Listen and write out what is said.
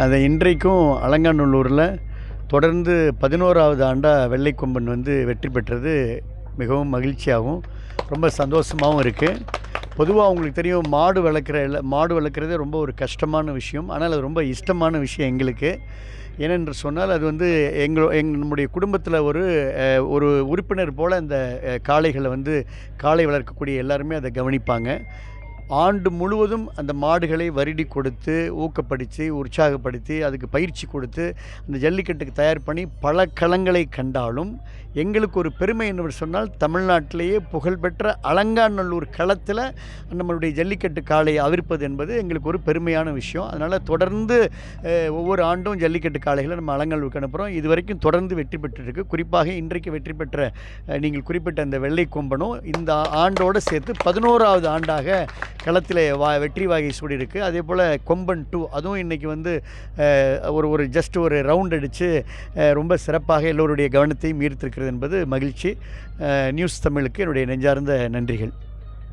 அதை இன்றைக்கும் அலங்காநல்லூரில் தொடர்ந்து 11வது ஆண்டாக வெள்ளைக்கொம்பன் வந்து வெற்றி பெற்றது மிகவும் மகிழ்ச்சியாகவும் ரொம்ப சந்தோஷமாகவும் இருக்குது. பொதுவாக உங்களுக்கு தெரியும், மாடு வளர்க்குறதே ரொம்ப ஒரு கஷ்டமான விஷயம். ஆனால் அது ரொம்ப இஷ்டமான விஷயம் எங்களுக்கு. ஏனென்று சொன்னால் அது வந்து நம்முடைய குடும்பத்தில் ஒரு உறுப்பினர் போல் அந்த காளைகளை வந்து காளை வளர்க்கக்கூடிய எல்லாருமே அதை கவனிப்பாங்க. ஆண்டு முழுவதும் அந்த மாடுகளை வருடி கொடுத்து ஊக்கப்படுத்தி உற்சாகப்படுத்தி அதுக்கு பயிற்சி கொடுத்து அந்த ஜல்லிக்கட்டுக்கு தயார் பண்ணி பல களங்களை கண்டாலும் எங்களுக்கு ஒரு பெருமை என்று சொன்னால் தமிழ்நாட்டிலேயே புகழ்பெற்ற அலங்காநல்லூர் களத்தில் நம்மளுடைய ஜல்லிக்கட்டு காளையை அவிர்ப்பது என்பது எங்களுக்கு ஒரு பெருமையான விஷயம். அதனால் தொடர்ந்து ஒவ்வொரு ஆண்டும் ஜல்லிக்கட்டு காளைகளை நம்ம அலங்காநல்லூருக்கு அனுப்புகிறோம். இது வரைக்கும் தொடர்ந்து வெற்றி பெற்றிருக்கு. குறிப்பாக இன்றைக்கு வெற்றி பெற்ற நீங்கள் குறிப்பிட்ட அந்த வெள்ளை கொம்பனும் இந்த ஆண்டோடு சேர்த்து 11வது ஆண்டாக களத்தில் வெற்றி வாகை சூடியிருக்கு. அதே போல் கொம்பன் 2 அதுவும் இன்றைக்கி வந்து ஒரு ஜஸ்ட் ஒரு ரவுண்ட் அடித்து ரொம்ப சிறப்பாக எல்லோருடைய கவனத்தையும் ஈர்த்திருக்கிறது என்பது மகிழ்ச்சி. நியூஸ் தமிழுக்கு என்னுடைய நெஞ்சார்ந்த நன்றிகள்.